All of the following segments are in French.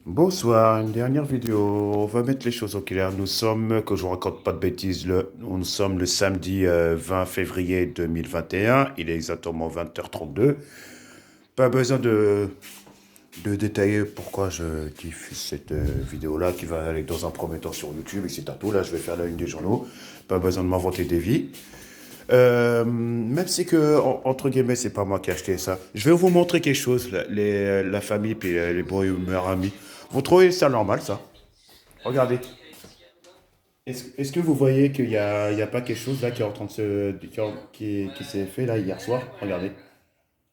Bonsoir, une dernière vidéo. On va mettre les choses au clair. Nous sommes, que je ne raconte pas de bêtises, nous sommes le samedi 20 février 2021. Il est exactement 20h32. Pas besoin de détailler pourquoi je diffuse cette vidéo-là qui va aller dans un premier temps sur YouTube et c'est tout. Là, je vais faire la une des journaux. Pas besoin de m'inventer des vies. Même si que, entre guillemets, c'est pas moi qui ai acheté ça. Je vais vous montrer quelque chose, la famille puis les bons et meilleurs amis. Vous trouvez ça normal, ça? Regardez. Est-ce que vous voyez qu'il y a pas quelque chose là qui est en train de qui s'est fait là hier soir? Regardez.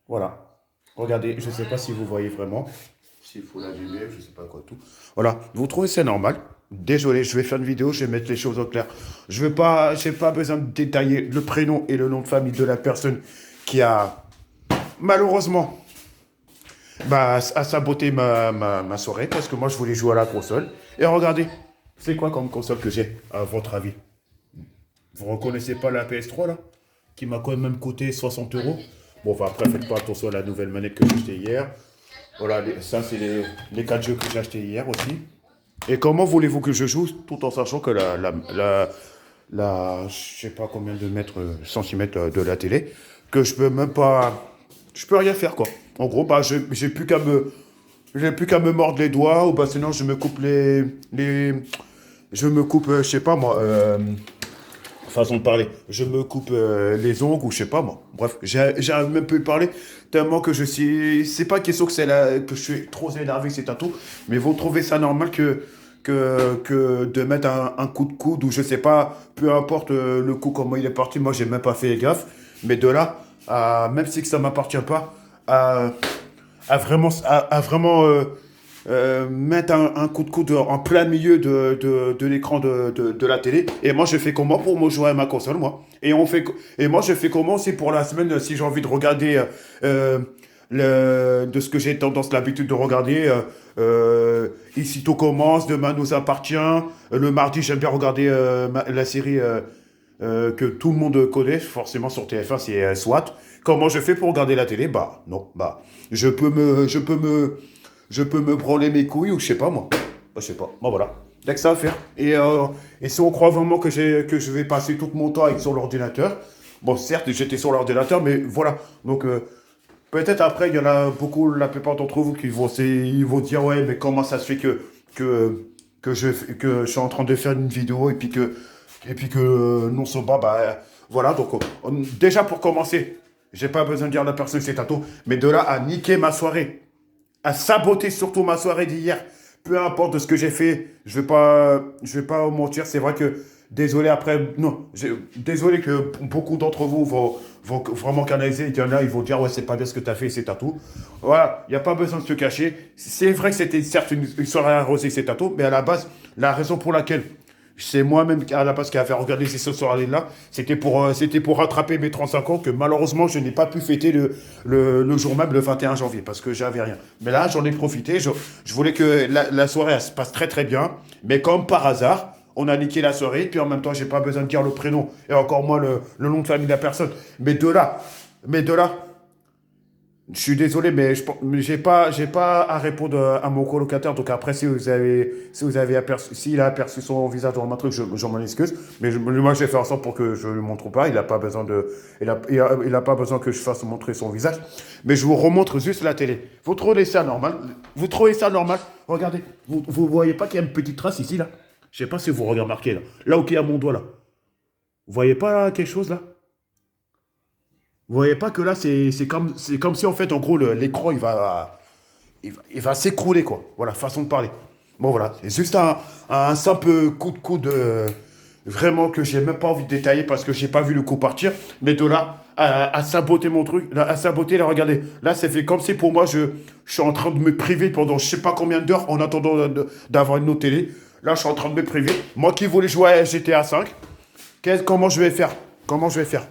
Voilà. Regardez, je sais pas si vous voyez vraiment. S'il faut l'allumer, je sais pas quoi tout. Voilà. Vous trouvez ça normal? Désolé, je vais faire une vidéo, je vais mettre les choses au clair. J'ai pas besoin de détailler le prénom et le nom de famille de la personne qui a malheureusement à saboter ma soirée parce que moi je voulais jouer à la console. Et regardez, c'est quoi comme console que j'ai, à votre avis? Vous reconnaissez pas la PS3 là? Qui m'a quand même coûté 60 euros. Bon, enfin, après, faites pas attention à la nouvelle manette que j'ai achetée hier. Voilà, ça, c'est les 4 jeux que j'ai achetés hier aussi. Et comment voulez-vous que je joue tout en sachant que je sais pas combien de mètres, centimètres de la télé, que je peux même pas, je peux rien faire quoi. En gros, j'ai plus qu'à me mordre les doigts ou bah sinon je me coupe je me coupe, je sais pas moi, façon de parler. Je me coupe les ongles ou je sais pas moi. Bref, j'arrive même plus à parler tellement que je suis. C'est pas question que que je suis trop énervé, c'est un tout. Mais vous trouvez ça normal que de mettre un coup de coude ou je sais pas, peu importe le coup comment il est parti. Moi, j'ai même pas fait gaffe. Mais de là, même si que ça m'appartient pas, à, à vraiment mettre un coup de coude en plein milieu de l'écran de la télé. Et moi, je fais comment pour me jouer à ma console, moi? Et moi, je fais comment aussi pour la semaine si j'ai envie de regarder de ce que j'ai tendance, l'habitude de regarder. Ici tout commence, demain nous appartient. Le mardi, j'aime bien regarder la série que tout le monde connaît, forcément sur TF1, c'est SWAT. Comment je fais pour regarder la télé? Bah non, bah je peux me branler mes couilles ou je sais pas moi. Bah, je sais pas. Bah voilà. Dès que ça à faire. Et si on croit vraiment que je vais passer tout mon temps avec sur l'ordinateur, bon certes j'étais sur l'ordinateur, mais voilà. Donc peut-être après il y en a beaucoup, la plupart d'entre vous ils vont dire ouais mais comment ça se fait que que je suis en train de faire une vidéo et puis que non seulement bah voilà donc déjà pour commencer, j'ai pas besoin de dire à la personne que c'est tantôt, mais de là à niquer ma soirée à saboter surtout ma soirée d'hier. Peu importe de ce que j'ai fait, je vais pas vous mentir. C'est vrai que désolé après, non, désolé que beaucoup d'entre vous vont vraiment canaliser. Il y en a, ils vont dire ouais c'est pas bien ce que tu as fait, c'est à tout. Voilà, il n'y a pas besoin de se cacher. C'est vrai que c'était certes une soirée arrosée, c'est à tout, mais à la base, la raison pour laquelle c'est moi-même à la base qui a fait regarder ces soirées-là. C'était pour rattraper mes 35 ans que malheureusement je n'ai pas pu fêter le jour même, le 21 janvier, parce que j'avais rien. Mais là, j'en ai profité. Je voulais que la soirée elle se passe très très bien. Mais comme par hasard, on a niqué la soirée. Puis en même temps, j'ai pas besoin de dire le prénom et encore moins le nom de famille de la personne. Mais de là, je suis désolé, mais mais j'ai pas à répondre à mon colocataire. Donc après, si vous avez aperçu, s'il a aperçu son visage dans ma truc, je m'en excuse. Mais moi, je vais faire en sorte pour que je ne le montre pas. Il a pas besoin il a pas besoin que je fasse montrer son visage. Mais je vous remontre juste la télé. Vous trouvez ça normal? Vous trouvez ça normal? Regardez, vous voyez pas qu'il y a une petite trace ici, là? Je sais pas si vous remarquez, là. Là où il y a mon doigt, là. Vous voyez pas quelque chose, là? Vous voyez pas que là, c'est comme si, en fait, en gros, l'écran, il va s'écrouler, quoi. Voilà, façon de parler. Bon, voilà, c'est juste un simple coup de coude, vraiment, que j'ai même pas envie de détailler parce que j'ai pas vu le coup partir. Mais de là, à saboter mon truc, là, à saboter, là, regardez. Là, c'est fait comme si, pour moi, je suis en train de me priver pendant je sais pas combien d'heures en attendant d'avoir une autre télé. Là, je suis en train de me priver. Moi qui voulais jouer à GTA 5, comment je vais faire? Comment je vais faire?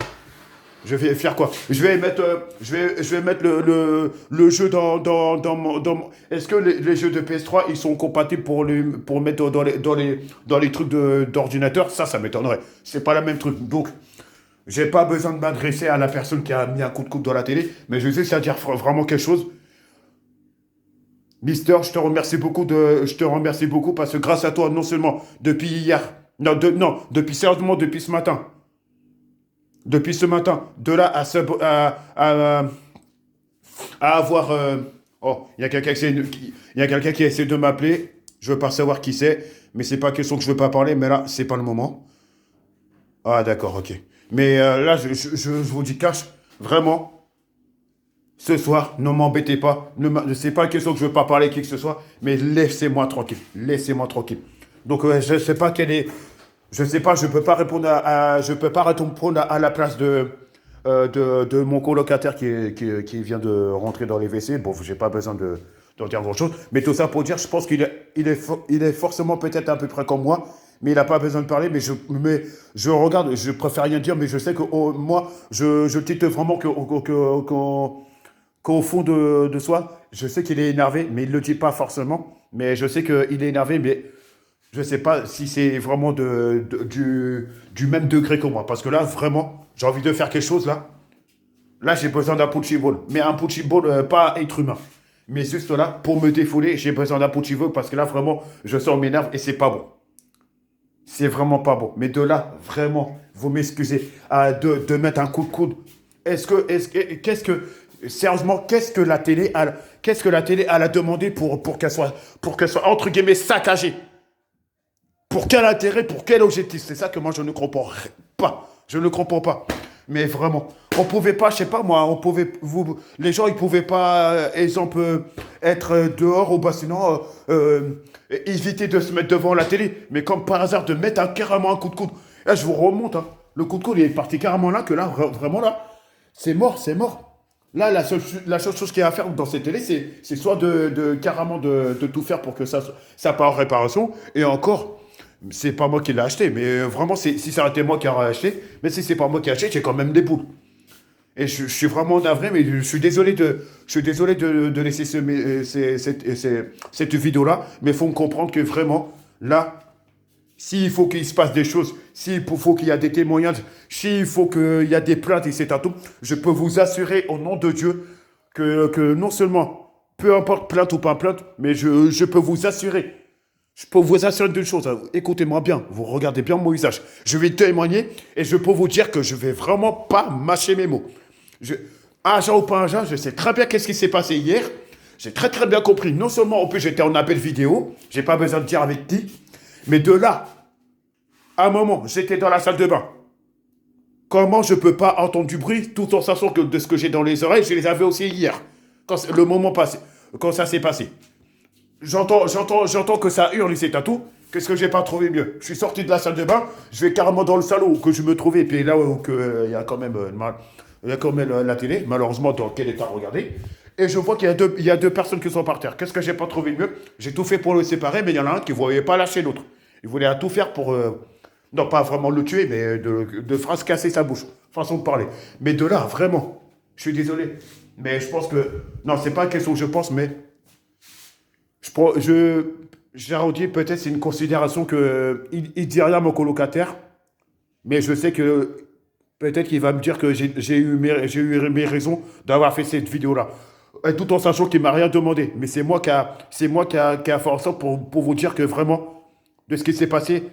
Je vais faire quoi? Je vais mettre le jeu Est-ce que les jeux de PS3, ils sont compatibles pour mettre dans les trucs d'ordinateur? Ça m'étonnerait. C'est pas la même truc. Donc, j'ai pas besoin de m'adresser à la personne qui a mis un coup de coude dans la télé, mais je sais que ça veut dire vraiment quelque chose. Mister, je te remercie beaucoup parce que grâce à toi, non seulement depuis hier, non, depuis sérieusement, depuis ce matin, de là à avoir, oh, il y a quelqu'un qui essaie de m'appeler, je veux pas savoir qui c'est, mais c'est pas question que je veux pas parler, mais là, c'est pas le moment. Ah, d'accord, ok. Mais là, je vous dis cash, vraiment, ce soir, ne m'embêtez pas. C'est pas question que je veux pas parler à qui que ce soit, mais laissez-moi tranquille. Laissez-moi tranquille. Donc, je sais pas quelle est. Je sais pas, je peux pas répondre je peux pas répondre à la place de mon colocataire qui vient de rentrer dans les WC. Bon, j'ai pas besoin d'en dire grand chose. Mais tout ça pour dire, je pense il est forcément peut-être à peu près comme moi, mais il n'a pas besoin de parler. Mais je regarde, je préfère rien dire, mais je sais que moi, je titre vraiment qu'au fond de soi, je sais qu'il est énervé, mais il ne le dit pas forcément. Mais je sais qu'il est énervé, mais je ne sais pas si c'est vraiment du même degré que moi. Parce que là, vraiment, j'ai envie de faire quelque chose là. Là, j'ai besoin d'un punching ball. Mais un punching ball, pas être humain. Mais juste là, pour me défouler, j'ai besoin d'un punching ball parce que là, vraiment, je sens m'énerve et c'est pas bon. C'est vraiment pas bon. Mais de là, vraiment, vous m'excusez, de mettre un coup de coude. Sérieusement, qu'est-ce que la télé a demandé pour qu'elle soit, entre guillemets, saccagée? Pour quel intérêt, pour quel objectif? C'est ça que moi je ne comprends pas. Je ne comprends pas. Mais vraiment, on pouvait pas, je sais pas moi, les gens ils pouvaient pas, exemple, être dehors ou bah sinon éviter de se mettre devant la télé. Mais comme par hasard de mettre carrément un coup de coude. Là, je vous remonte, hein. Le coup de coude il est parti carrément là que là, vraiment là, c'est mort, c'est mort. Là, la seule chose qu'il y a à faire dans ces télés, c'est soit carrément de tout faire pour que ça part en réparation. Et encore, c'est pas moi qui l'ai acheté, mais vraiment, si ça aurait été moi qui l'aurais acheté, mais si c'est pas moi qui l'ai acheté, j'ai quand même des boules. Et je suis vraiment navré, mais je suis désolé de laisser cette vidéo-là, mais il faut me comprendre que vraiment, là, s'il faut qu'il se passe des choses, faut qu'il y a des témoignages, s'il faut qu'il y a des plaintes, etc., tout, je peux vous assurer au nom de Dieu que non seulement, peu importe plainte ou pas plainte, mais je peux vous assurer d'une chose, hein. Écoutez-moi bien, vous regardez bien mon visage. Je vais témoigner et je peux vous dire que je vais vraiment pas mâcher mes mots. Je, Agent ou pas agent, je sais très bien qu'est-ce qui s'est passé hier. J'ai très très bien compris. Non seulement en plus j'étais en appel vidéo, j'ai pas besoin de dire avec qui, mais de là, à un moment, j'étais dans la salle de bain. Comment je peux pas entendre du bruit tout en sachant que de ce que j'ai dans les oreilles, je les avais aussi hier, le moment passé, quand ça s'est passé. J'entends que ça hurle ici, t'as tout. Qu'est-ce que j'ai pas trouvé mieux? Je suis sorti de la salle de bain, je vais carrément dans le salon où que je me trouvais, puis là où il y a quand même, il y a quand même la télé, malheureusement dans quel état regarder. Et je vois il y a deux personnes qui sont par terre. Qu'est-ce que j'ai pas trouvé mieux? J'ai tout fait pour le séparer, mais il y en a un qui ne voulait pas lâcher l'autre. Il voulait tout faire pour, non pas vraiment le tuer, mais de phrases casser sa bouche, façon de parler. Mais de là, vraiment, je suis désolé. Mais je pense que, non, c'est pas une question que je pense, mais j'arrondis peut-être c'est une considération que il dit rien à mon colocataire, mais je sais que peut-être qu'il va me dire que j'ai eu mes raisons d'avoir fait cette vidéo-là. Et tout en sachant qu'il m'a rien demandé. Mais c'est moi qui a fait en sorte pour vous dire que vraiment, de ce qui s'est passé,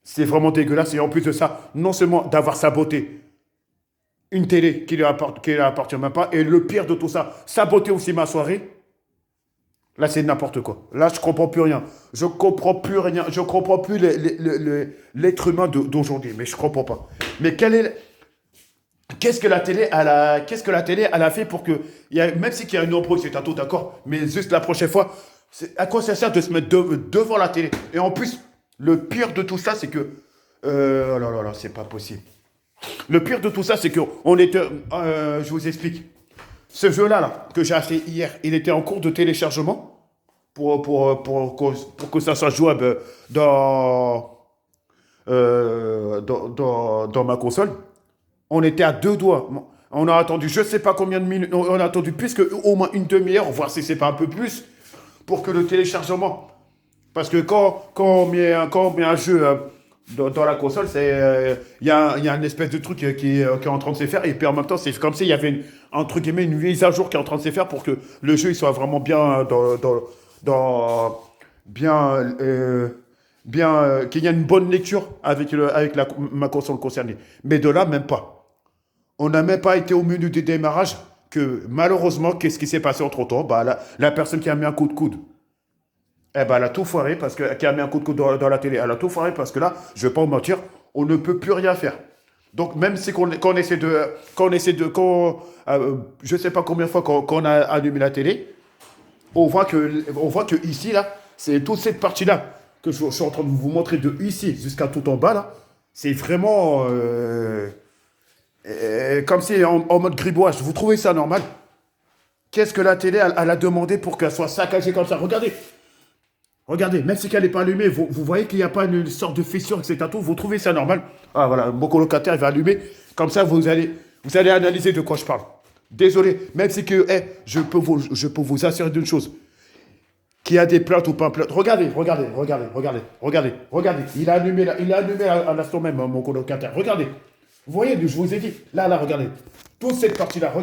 c'est vraiment dégueulasse. Et en plus de ça, non seulement d'avoir saboté une télé qui lui appartient même pas, et le pire de tout ça, saboter aussi ma soirée. Là, c'est n'importe quoi. Là, je comprends plus rien. Je comprends plus rien. Je comprends plus l'être humain d'aujourd'hui. Mais je comprends pas. Mais qu'est-ce que la télé, elle a fait pour que, même si qu'il y a une embrouille, c'est un tout d'accord, mais juste la prochaine fois, à quoi ça sert de se mettre devant la télé? Et en plus, le pire de tout ça, c'est que, oh là là là, c'est pas possible. Le pire de tout ça, c'est que je vous explique. Ce jeu-là, là, que j'ai acheté hier, il était en cours de téléchargement pour que ça soit jouable dans ma console. On était à deux doigts. On a attendu je ne sais pas combien de minutes. On a attendu plus que au moins une demi-heure, voir si c'est pas un peu plus, pour que le téléchargement. Parce que quand on met un jeu Dans la console, il y a une espèce de truc qui est en train de se faire. Et puis en même temps, c'est comme s'il y avait, entre guillemets, une mise à jour qui est en train de se faire pour que le jeu il soit vraiment bien bien, qu'il y ait une bonne lecture avec ma console concernée. Mais de là, même pas. On n'a même pas été au menu du démarrage que malheureusement, qu'est-ce qui s'est passé entre-temps? Bah, la personne qui a mis un coup de coude, eh ben, elle a tout foiré parce que, qui a mis un coup de coude dans la télé. Elle a tout foiré parce que là, je vais pas vous mentir, on ne peut plus rien faire. Donc, même si qu'on essaie de, je sais pas combien de fois qu'on a allumé la télé, on voit que ici, là, c'est toute cette partie-là que je suis en train de vous montrer de ici jusqu'à tout en bas, là. C'est vraiment, comme si en mode griboise. Vous trouvez ça normal? Qu'est-ce que la télé, elle a demandé pour qu'elle soit saccagée comme ça? Regardez. Regardez, même si elle n'est pas allumée, vous voyez qu'il n'y a pas une sorte de fissure, etc. Vous trouvez ça normal? Ah voilà, mon colocataire, il va allumer. Comme ça, vous allez analyser de quoi je parle. Désolé, même si que, je peux vous assurer d'une chose. Qu'il y a des plaintes ou pas plaintes. Regardez. Il a allumé à l'instant même, mon colocataire. Regardez. Vous voyez, je vous ai dit. Là, regardez. Toute cette partie-là,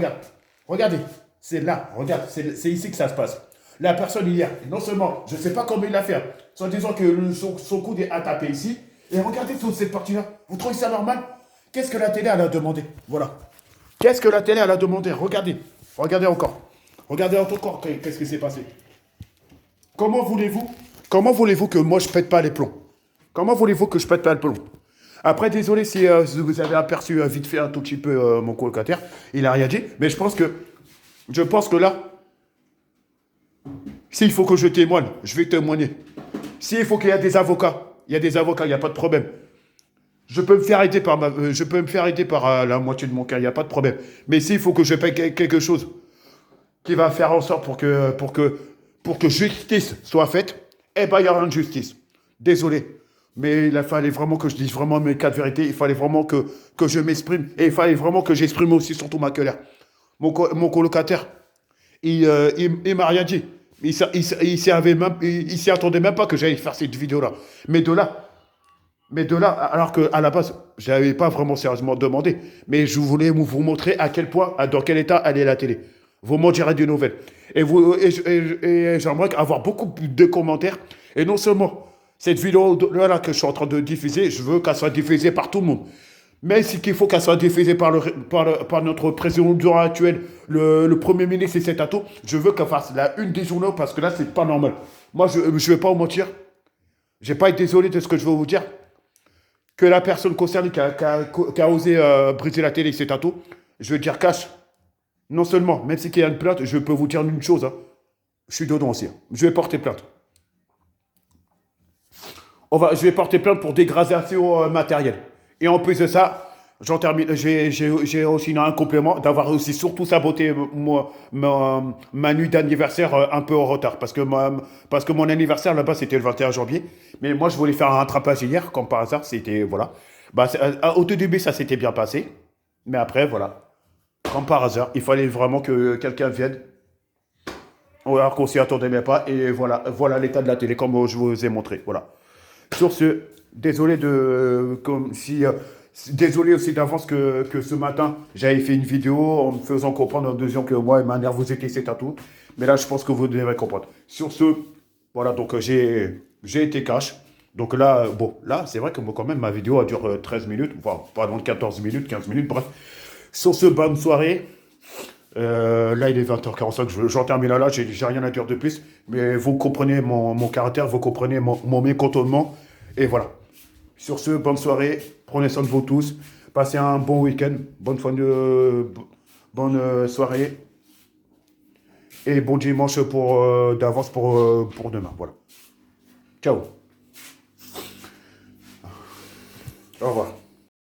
regardez. C'est là, regarde, c'est ici que ça se passe. La personne hier, non seulement, je ne sais pas comment il l'a fait, soit disant que son coude est à taper ici, et regardez toute cette partie-là. Vous trouvez ça normal? Qu'est-ce que la télé, elle a demandé? Voilà. Qu'est-ce que la télé, elle a demandé? Regardez encore. Regardez encore, qu'est-ce qui s'est passé? Comment voulez-vous que moi je pète pas les plombs? Comment voulez-vous que je pète pas les plombs? Après, désolé si vous avez aperçu vite fait un tout petit peu mon colocataire, il a rien dit, mais je pense que là, s'il faut que je témoigne, je vais témoigner. S'il faut qu'il y ait des avocats, il n'y a pas de problème. Je peux me faire aider par la moitié de mon cas, il n'y a pas de problème. Mais s'il faut que je paye quelque chose qui va faire en sorte pour que justice soit faite, eh ben, il y aura une justice. Désolé. Mais il fallait vraiment que je dise vraiment mes cas de vérité. Il fallait vraiment que je m'exprime. Et il fallait vraiment que j'exprime aussi surtout ma colère. Mon colocataire, il m'a rien dit. Il s'y attendait même pas que j'allais faire cette vidéo-là. Mais de là, alors qu'à la base, je n'avais pas vraiment sérieusement demandé. Mais je voulais vous montrer à quel point, dans quel état elle est la télé. Vous m'en direz des nouvelles. Et j'aimerais avoir beaucoup de commentaires. Et non seulement cette vidéo-là que je suis en train de diffuser, je veux qu'elle soit diffusée par tout le monde. Mais c'est qu'il faut qu'elle soit diffusée par notre président actuel, le Premier ministre et cet atout. Je veux qu'elle fasse la une des journaux parce que là, c'est pas normal. Moi, je ne vais pas vous mentir. Je n'ai pas été désolé de ce que je veux vous dire. Que la personne concernée qui a osé briser la télé, c'est atout, je veux dire cash. Non seulement, même si il y a une plainte, je peux vous dire une chose. Hein. Je suis dedans aussi. Hein. Je vais porter plainte. Je vais porter plainte pour dégradation matérielle. Et en plus de ça, j'en termine. J'ai aussi un complément d'avoir aussi surtout saboté ma nuit d'anniversaire un peu en retard. Parce que mon anniversaire là-bas, c'était le 21 janvier. Mais moi, je voulais faire un rattrapage hier, comme par hasard. C'était, voilà. Au tout début, ça s'était bien passé. Mais après, voilà. Comme par hasard, il fallait vraiment que quelqu'un vienne. Alors qu'on s'y attendait même pas. Et voilà l'état de la télé, comme je vous ai montré. Voilà. Sur ce, désolé aussi d'avance que ce matin, j'avais fait une vidéo en me faisant comprendre en disant que moi, ma nervosité, c'est à tout. Mais là, je pense que vous devez comprendre. Sur ce, voilà, donc j'ai été cash. Donc là, là, c'est vrai que moi, quand même, ma vidéo, elle dure 13 minutes, enfin, pardon, 14 minutes, 15 minutes, bref. Sur ce, bonne soirée. Là, il est 20h45, j'en termine là, j'ai rien à dire de plus. Mais vous comprenez mon caractère, vous comprenez mon mécontentement. Et voilà. Sur ce, bonne soirée, prenez soin de vous tous. Passez un bon week-end, bonne soirée. Et bon dimanche d'avance pour demain. Voilà. Ciao. Au revoir.